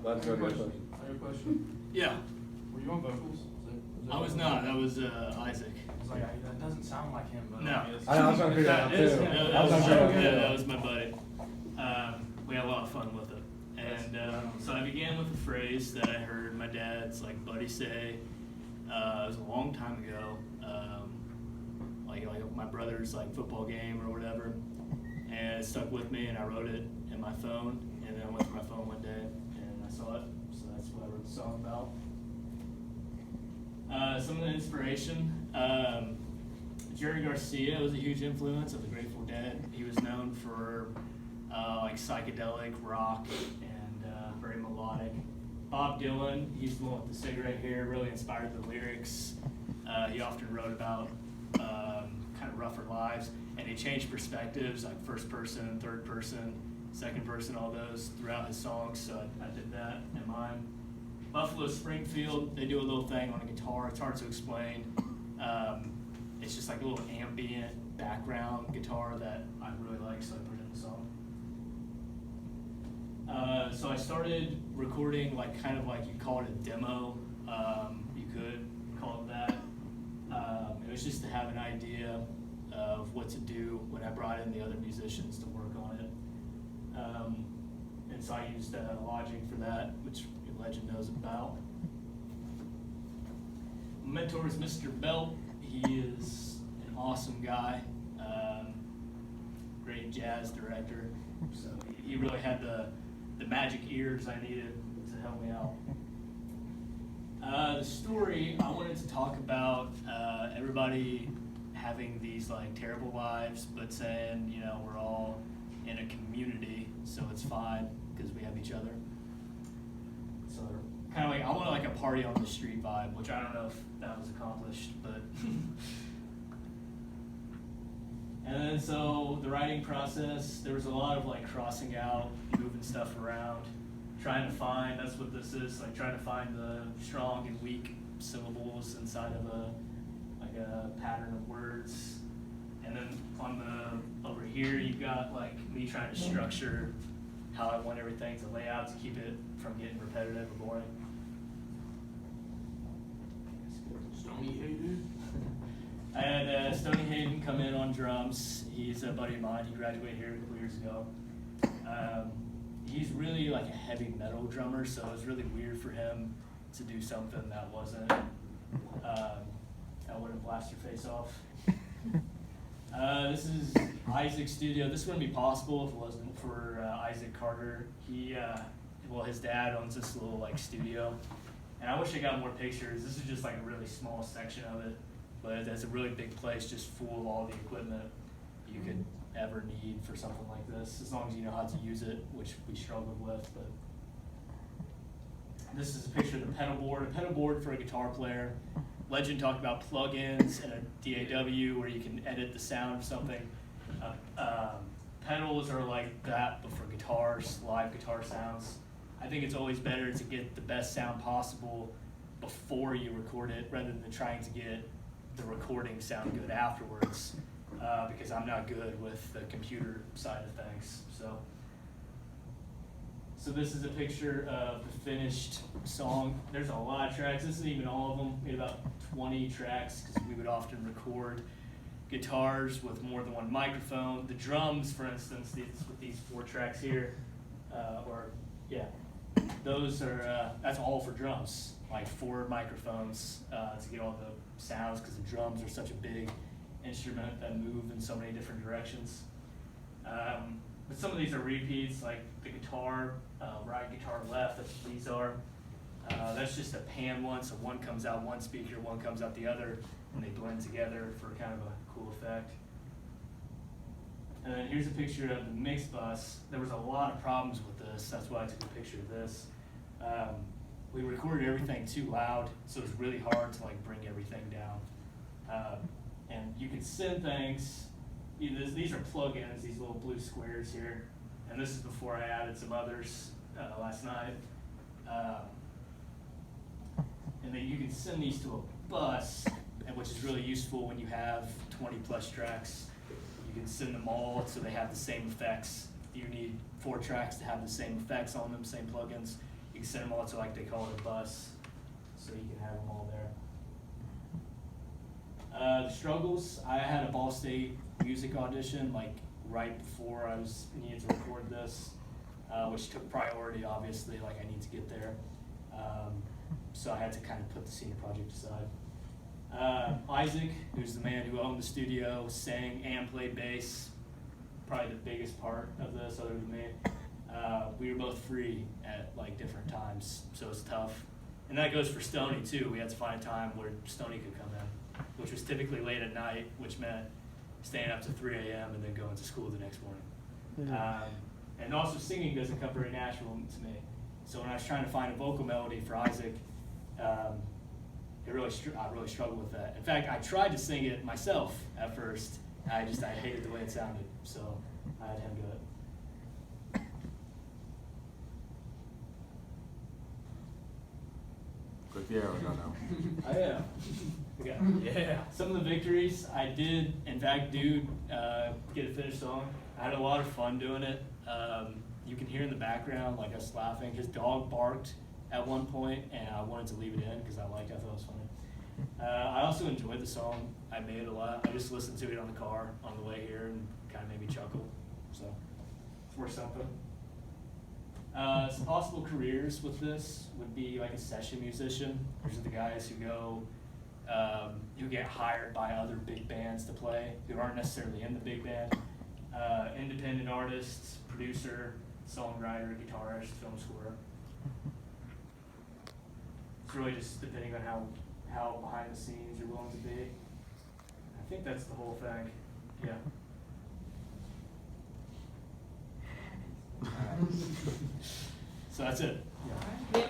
Let's go to your question. I have a question. Yeah, Were you on vocals? I was not. That was Isaac. It's like, that doesn't sound like him, but No. I mean, it's- I was trying to figure it out That is- too. no, I was trying to figure it out too. that was my buddy. We had a lot of fun with it. And so I began with a phrase that I heard my dad's like buddy say. It was a long time ago, like my brother's like football game or whatever, and it stuck with me. And I wrote it in my phone, and then I went through my phone one day and I saw it. So that's what I wrote the song about. Some of the inspiration. Jerry Garcia was a huge influence of the Grateful Dead. He was known for like psychedelic rock and very melodic. Bob Dylan, he's the one with the cigarette hair, really inspired the lyrics. He often wrote about kind of rougher lives, and he changed perspectives, like first person, third person, second person, all those throughout his songs, so I did that in mine. Buffalo Springfield, they do a little thing on a guitar. It's hard to explain. It's just like a little ambient background guitar that I really like, so I put it in the song. So I started recording like kind of like you call it a demo. You could call it that. It was just to have an idea of what to do when I brought in the other musicians to work on it. And so I used Logic for that, which Legend knows about. My mentor is Mr. Belt. He is an awesome guy, great jazz director. So he really had the magic ears I needed to help me out. The story, I wanted to talk about everybody having these like terrible lives, but saying, you know, we're all in a community, so it's fine because we have each other. So kind of like, I want like a party on the street vibe, which I don't know if that was accomplished, but. And then so the writing process, there was a lot of like crossing out, moving stuff around, trying to find, that's what this is, like trying to find the strong and weak syllables inside of a pattern of words. And then on over here, you've got like me trying to structure how I want everything to lay out to keep it from getting repetitive or boring. Stony Hayden. I had Stoney Hayden come in on drums. He's a buddy of mine. He graduated here a couple years ago. He's really like a heavy metal drummer, so it was really weird for him to do something that wasn't, that wouldn't blast your face off. This is Isaac's studio. This wouldn't be possible if it wasn't for Isaac Carter. His dad owns this little like studio, and I wish I got more pictures. This is just like a really small section of it, but it's a really big place, just full of all the equipment you could ever need for something like this, as long as you know how to use it, which we struggled with. But this is a picture of the pedal board. A pedal board for a guitar player. Legend talked about plugins and a DAW where you can edit the sound of something. Pedals are like that, but for guitars, live guitar sounds. I think it's always better to get the best sound possible before you record it, rather than trying to get the recording sound good afterwards, because I'm not good with the computer side of things. So this is a picture of the finished song. There's a lot of tracks. This isn't even all of them. We had about 20 tracks because we would often record guitars with more than one microphone. The drums, for instance, with these 4 tracks here, those are, that's all for drums, like 4 microphones to get all the sounds, because the drums are such a big instrument that move in so many different directions. But some of these are repeats, like the guitar, right guitar left, that's what these are. That's just a pan one, so one comes out one speaker, one comes out the other, and they blend together for kind of a cool effect. And then here's a picture of the mix bus. There was a lot of problems with this, that's why I took a picture of this. We recorded everything too loud, so it was really hard to like bring everything down. And you can send things, these are plugins, these little blue squares here, and this is before I added some others last night. And then you can send these to a bus, which is really useful when you have 20 plus tracks. You can send them all so they have the same effects. You need 4 tracks to have the same effects on them, same plugins. You You can send them all to, like, they call it a bus, so you can have them all there. The struggles, I had a Ball State music audition, like, right before I was needed to record this, which took priority, obviously, like, I need to get there. So I had to kind of put the senior project aside. Isaac, who's the man who owned the studio, sang and played bass, probably the biggest part of this other than me. We were both free at, like, different times, so it's tough. And that goes for Stoney too. We had to find a time where Stoney could come in, which was typically late at night, which meant staying up to 3 a.m. and then going to school the next morning. And also singing doesn't come very natural to me. So when I was trying to find a vocal melody for Isaac, I really struggled with that. In fact, I tried to sing it myself at first. I hated the way it sounded, so I had him do it. Cualquiera, no. I am. Okay. Yeah. Some of the victories I did, in fact, get a finished song. I had a lot of fun doing it. You can hear in the background, like, us laughing. His dog barked at one point, and I wanted to leave it in because I thought it was funny. I also enjoyed the song. I made it a lot. I just listened to it on the car on the way here and kind of made me chuckle. So it's worth something. Some possible careers with this would be like a session musician. These are the guys who get hired by other big bands to play, who aren't necessarily in the big band. Independent artist, producer, songwriter, guitarist, film scorer. It's really just depending on how behind the scenes you're willing to be. I think that's the whole thing. Yeah. So that's it. Yeah.